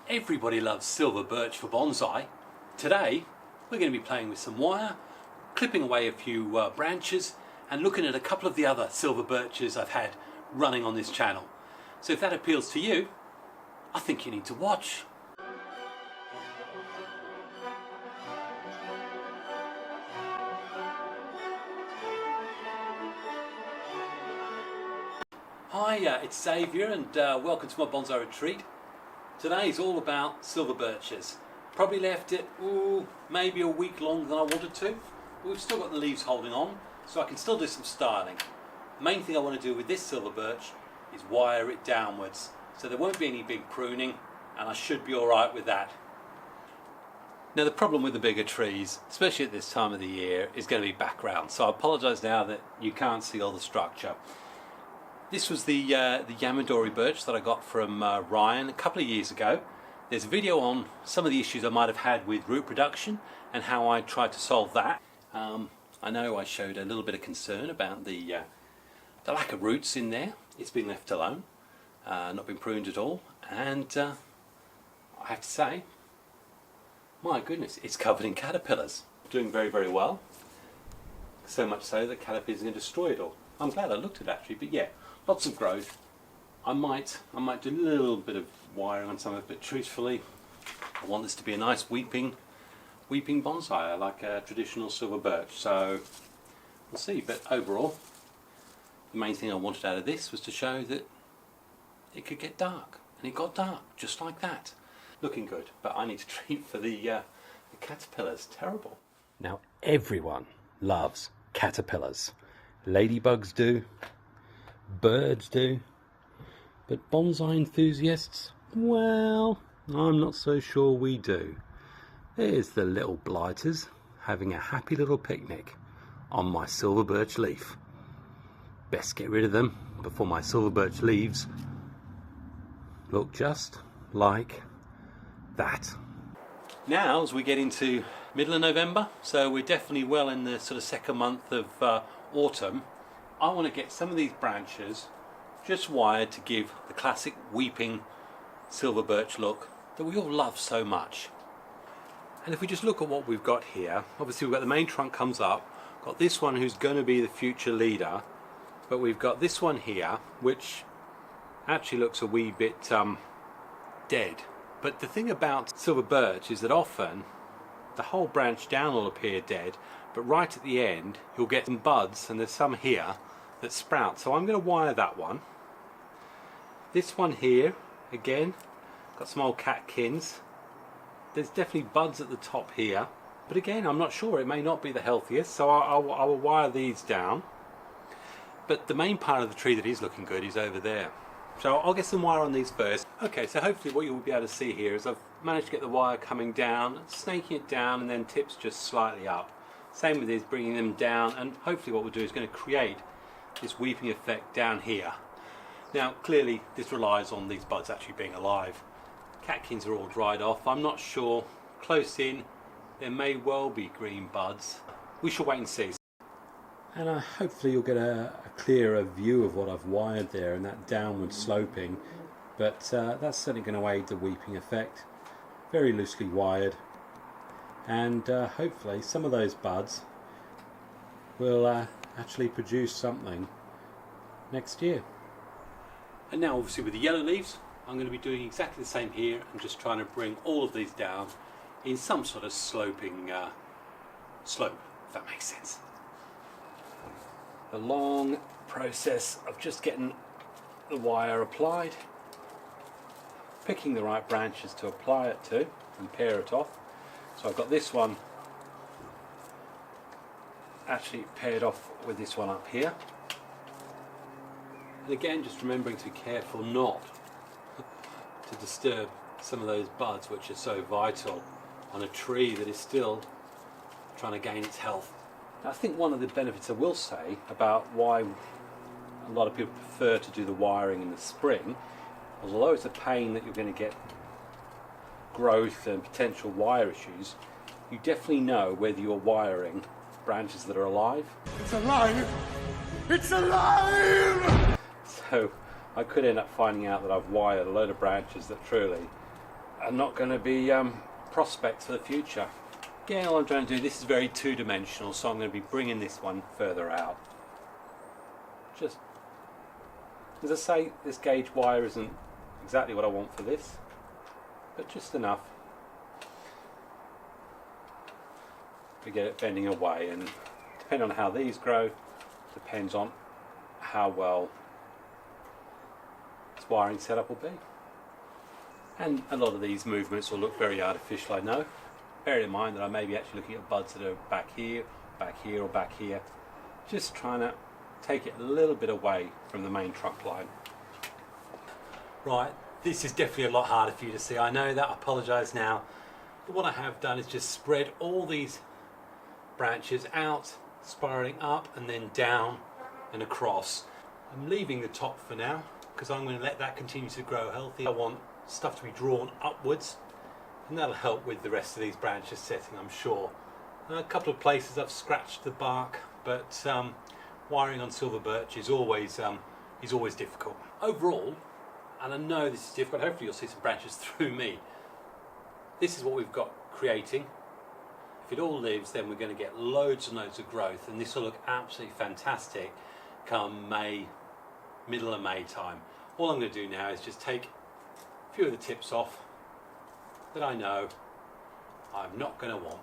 Everybody loves silver birch for bonsai. Today we're going to be playing with some wire, clipping away a few branches and looking at a couple of the other silver birches I've had running on this channel. So if that appeals to you, I think you need to watch. Hi, it's Xavier and welcome to my bonsai retreat. Today is all about silver birches. Probably left it maybe a week longer than I wanted to, but we've still got the leaves holding on, so I can still do some styling. The main thing I want to do with this silver birch is wire it downwards, so there won't be any big pruning, and I should be alright with that. Now the problem with the bigger trees, especially at this time of the year, is going to be background, so I apologise now that you can't see all the structure. This was the Yamadori birch that I got from Ryan a couple of years ago. There's a video on some of the issues I might have had with root production and how I tried to solve that. I know I showed a little bit of concern about the lack of roots in there. It's been left alone, not been pruned at all, and I have to say, my goodness, it's covered in caterpillars. Doing very, very well. So much so that caterpillars are going to destroy it all. I'm glad I looked at it actually, but yeah. Lots of growth. I might do a little bit of wiring on some of it, but truthfully, I want this to be a nice weeping bonsai, like a traditional silver birch. So we'll see. But overall, the main thing I wanted out of this was to show that it could get dark, and it got dark just like that. Looking good, but I need to treat for the caterpillars. Terrible. Now everyone loves caterpillars. Ladybugs do. Birds do, but bonsai enthusiasts, well, I'm not so sure we do. There's the little blighters having a happy little picnic on my silver birch leaf. Best get rid of them before my silver birch leaves look just like that. Now as we get into middle of November, so we're definitely well in the sort of second month of autumn, I want to get some of these branches just wired to give the classic weeping silver birch look that we all love so much. And if we just look at what we've got here, obviously we've got the main trunk comes up, got this one who's going to be the future leader, but we've got this one here which actually looks a wee bit dead. But the thing about silver birch is that often the whole branch down will appear dead, but right at the end you'll get some buds, and there's some here that sprout. So I'm going to wire that one. This one here, again, got some old catkins. There's definitely buds at the top here, but again I'm not sure, it may not be the healthiest, so I will wire these down. But the main part of the tree that is looking good is over there. So I'll get some wire on these first. Okay, so hopefully what you'll be able to see here is I've managed to get the wire coming down, snaking it down, and then tips just slightly up. Same with these, bringing them down, and hopefully what we'll do is going to create this weeping effect down here. Now clearly this relies on these buds actually being alive. Catkins are all dried off. I'm not sure. Close in there may well be green buds. We shall wait and see. And hopefully you'll get a clearer view of what I've wired there and that downward sloping, but that's certainly going to aid the weeping effect. Very loosely wired, and hopefully some of those buds will actually produce something next year. And now obviously with the yellow leaves I'm going to be doing exactly the same here and just trying to bring all of these down in some sort of sloping slope, if that makes sense. The long process of just getting the wire applied, picking the right branches to apply it to and pair it off. So I've got this one actually paired off with this one up here, and again just remembering to be careful not to disturb some of those buds which are so vital on a tree that is still trying to gain its health. Now, I think one of the benefits I will say about why a lot of people prefer to do the wiring in the spring, although it's a pain that you're going to get growth and potential wire issues, you definitely know whether you're wiring branches that are alive. It's alive! It's alive! So I could end up finding out that I've wired a load of branches that truly are not going to be prospects for the future. Again, all I'm trying to do, this is very two-dimensional, so I'm going to be bringing this one further out. Just, as I say, this gauge wire isn't exactly what I want for this, but just enough to get it bending away. And depending on how these grow, depends on how well this wiring setup will be. And a lot of these movements will look very artificial, I know. Bear in mind that I may be actually looking at buds that are back here, or back here. Just trying to take it a little bit away from the main trunk line. Right, this is definitely a lot harder for you to see. I know that, I apologise now. But what I have done is just spread all these branches out, spiralling up and then down and across. I'm leaving the top for now because I'm going to let that continue to grow healthy. I want stuff to be drawn upwards, and that'll help with the rest of these branches setting, I'm sure. A couple of places I've scratched the bark, but wiring on silver birch is always difficult. Overall, and I know this is difficult, hopefully you'll see some branches through me. This is what we've got creating. If it all lives, then we're going to get loads and loads of growth, and this will look absolutely fantastic come May, middle of May time. All I'm going to do now is just take a few of the tips off that I know I'm not going to want.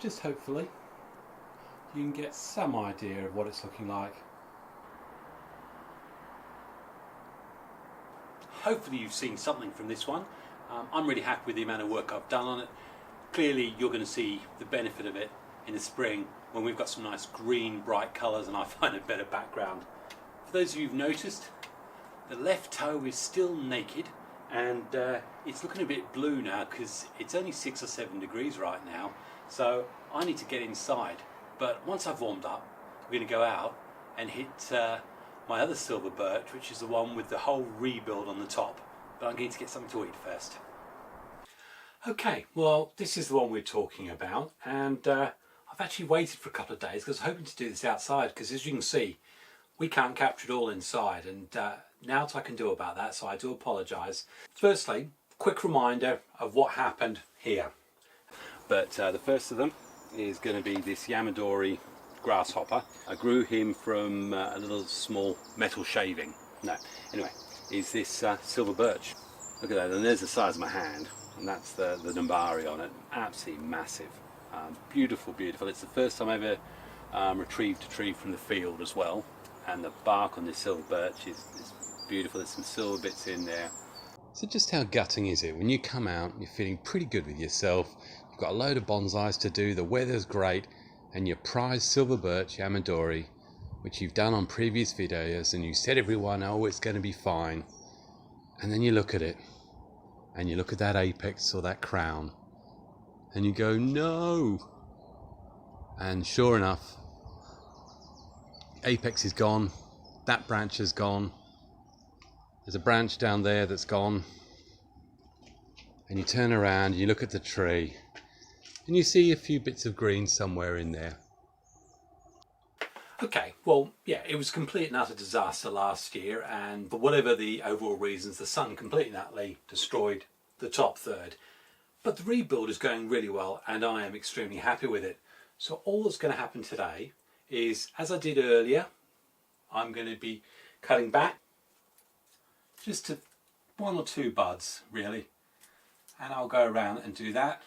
Just hopefully you can get some idea of what it's looking like. Hopefully you've seen something from this one. I'm really happy with the amount of work I've done on it. Clearly you're going to see the benefit of it in the spring when we've got some nice green bright colours and I find a better background. For those of you who've noticed, the left toe is still naked, and it's looking a bit blue now because it's only 6 or 7 degrees right now, so I need to get inside. But once I've warmed up, I'm going to go out and hit my other silver birch, which is the one with the whole rebuild on the top. But I'm going to get something to eat first. Okay, well, this is the one we're talking about, and I've actually waited for a couple of days because I was hoping to do this outside, because as you can see, we can't capture it all inside, and now what I can do about that, so I do apologise. Firstly, quick reminder of what happened here. But the first of them is going to be this Yamadori grasshopper. I grew him from a little small metal shaving. No, anyway, is this silver birch. Look at that, and there's the size of my hand, and that's the Nambari on it. Absolutely massive. Beautiful, beautiful. It's the first time I ever retrieved a tree from the field as well, and the bark on this silver birch is beautiful. There's some silver bits in there. So just how gutting is it when you come out, you're feeling pretty good with yourself, you've got a load of bonsais to do, the weather's great, and your prized silver birch Yamadori, which you've done on previous videos, and you said everyone, oh, it's going to be fine, and then you look at it, and you look at that apex or that crown, and you go, no, and sure enough, apex is gone, that branch is gone, there's a branch down there that's gone, and you turn around, you look at the tree, and you see a few bits of green somewhere in there. Okay, well, yeah, it was a complete and utter disaster last year, and for whatever the overall reasons, the sun completely and utterly destroyed the top third. But the rebuild is going really well, and I am extremely happy with it. So all that's going to happen today is, as I did earlier, I'm going to be cutting back just to 1 or 2 buds, really, and I'll go around and do that.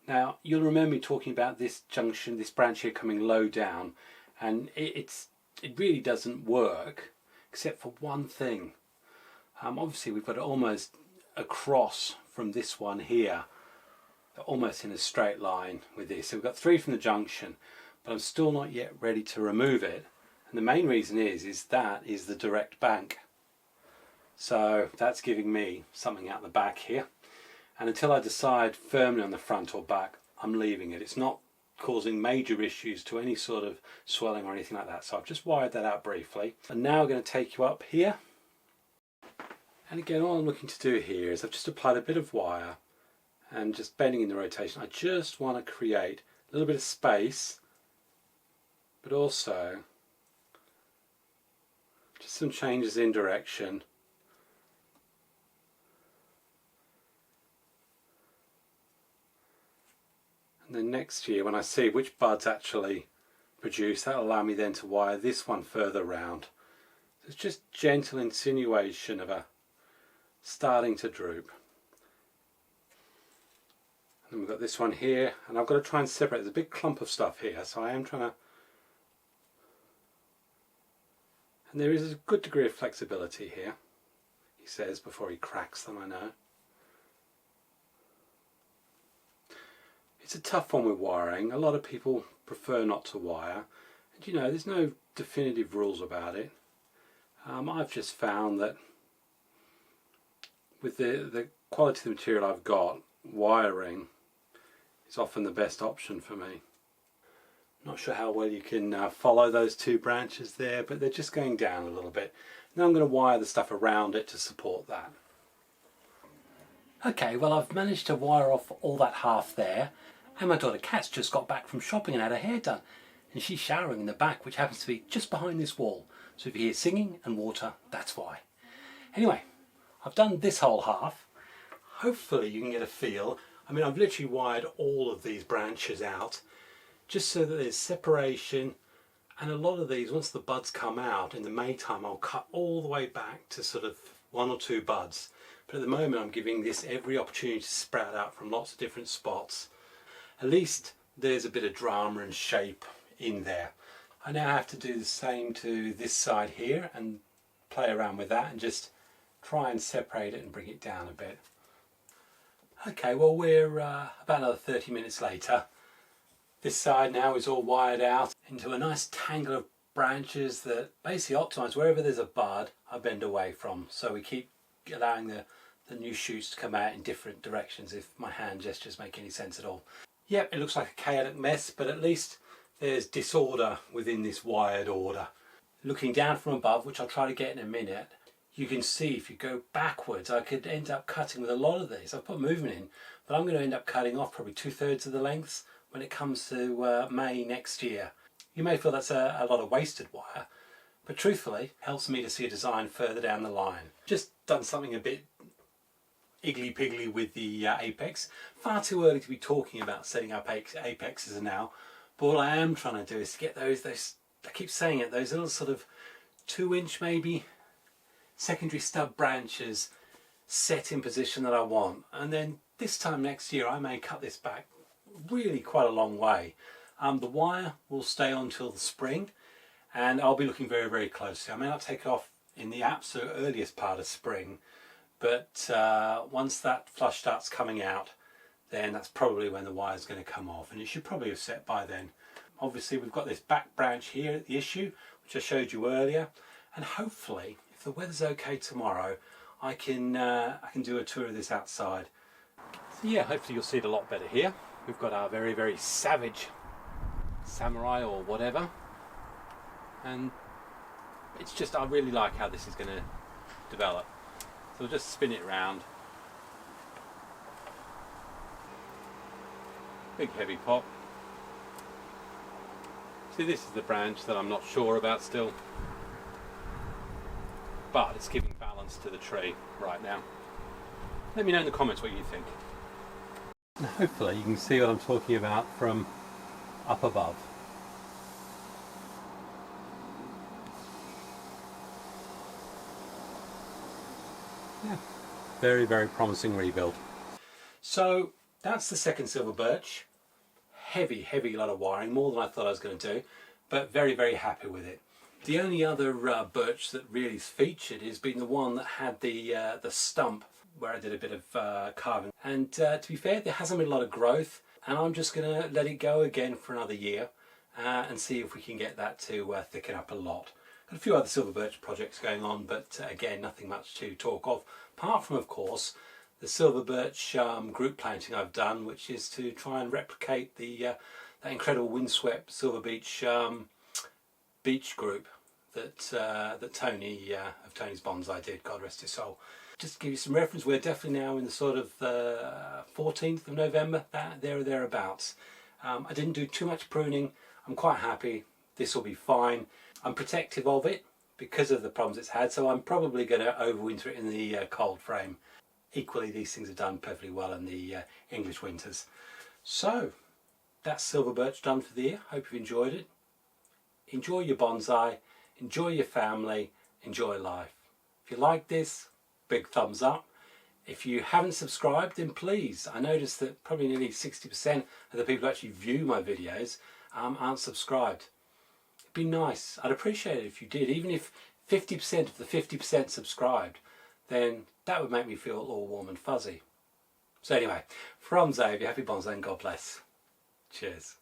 Now, you'll remember me talking about this junction, this branch here coming low down, and it really doesn't work, except for one thing. Obviously, we've got it almost across from this one here, almost in a straight line with this. So we've got 3 from the junction, but I'm still not yet ready to remove it. And the main reason is that is the direct bank. So that's giving me something out the back here. And until I decide firmly on the front or back, I'm leaving it. It's not causing major issues to any sort of swelling or anything like that. So I've just wired that out briefly. And now I'm going to take you up here. And again, all I'm looking to do here is I've just applied a bit of wire, and just bending in the rotation. I just want to create a little bit of space, but also just some changes in direction. And then next year, when I see which buds actually produce, that'll allow me then to wire this one further round. So it's just gentle insinuation of a starting to droop. And we've got this one here, and I've got to try and separate. There's a big clump of stuff here, so I am trying to. And there is a good degree of flexibility here, he says before he cracks them, I know. It's a tough one with wiring. A lot of people prefer not to wire. And you know, there's no definitive rules about it. I've just found that with the quality of the material I've got, wiring is often the best option for me. Not sure how well you can follow those two branches there, but they're just going down a little bit. Now I'm going to wire the stuff around it to support that. Okay, well, I've managed to wire off all that half there, and my daughter Kat's just got back from shopping and had her hair done, and she's showering in the back, which happens to be just behind this wall. So if you hear singing and water, that's why. Anyway, I've done this whole half. Hopefully you can get a feel. I mean, I've literally wired all of these branches out just so that there's separation, and a lot of these, once the buds come out in the May time, I'll cut all the way back to sort of 1 or 2 buds. But at the moment I'm giving this every opportunity to sprout out from lots of different spots. At least there's a bit of drama and shape in there. I now have to do the same to this side here and play around with that and just try and separate it and bring it down a bit. Okay, well, we're about another 30 minutes later. This side now is all wired out into a nice tangle of branches that basically optimise wherever there's a bud I bend away from. So we keep allowing the new shoots to come out in different directions, if my hand gestures make any sense at all. Yep, it looks like a chaotic mess, but at least there's disorder within this wired order. Looking down from above, which I'll try to get in a minute, you can see if you go backwards I could end up cutting with a lot of these. I've put movement in, but I'm going to end up cutting off probably 2/3 of the lengths when it comes to May next year. You may feel that's a lot of wasted wire, but truthfully it helps me to see a design further down the line. Just done something a bit iggly-piggly with the apex. Far too early to be talking about setting up apexes now, but all I am trying to do is to get those I keep saying it, those little sort of 2-inch maybe secondary stub branches set in position that I want, and then this time next year I may cut this back really quite a long way. The wire will stay on till the spring, and I'll be looking very, very closely. I may not take it off in the absolute earliest part of spring, but once that flush starts coming out, then that's probably when the wire is going to come off, and it should probably have set by then. Obviously we've got this back branch here at the issue, which I showed you earlier, and hopefully if the weather's okay tomorrow I can do a tour of this outside. So yeah, hopefully you'll see it a lot better here. We've got our very, very savage samurai or whatever, and it's just, I really like how this is going to develop. So we'll just spin it around. Big heavy pop. See, this is the branch that I'm not sure about still, but it's giving balance to the tree right now. Let me know in the comments what you think. And hopefully you can see what I'm talking about from up above. Yeah, very, very promising rebuild. So that's the second silver birch. Heavy, heavy lot of wiring, more than I thought I was going to do, but very, very happy with it. The only other birch that really is featured has been the one that had the stump where I did a bit of carving. And to be fair, there hasn't been a lot of growth, and I'm just going to let it go again for another year and see if we can get that to thicken up a lot. Got a few other silver birch projects going on, but again, nothing much to talk of, apart from, of course, the silver birch group planting I've done, which is to try and replicate that incredible windswept silver beech beach group that Tony of Tony's Bonsai did, God rest his soul. Just to give you some reference, we're definitely now in the sort of 14th of November, there or thereabouts. I didn't do too much pruning. I'm quite happy. This will be fine. I'm protective of it because of the problems it's had, so I'm probably going to overwinter it in the cold frame. Equally, these things are done perfectly well in the English winters. So, that's Silver Birch done for the year. Hope you've enjoyed it. Enjoy your bonsai, enjoy your family, enjoy life. If you like this, big thumbs up. If you haven't subscribed, then please. I noticed that probably nearly 60% of the people who actually view my videos aren't subscribed. It'd be nice. I'd appreciate it if you did. Even if 50% of the 50% subscribed, then that would make me feel all warm and fuzzy. So anyway, from Xavier, happy bonsai and God bless. Cheers.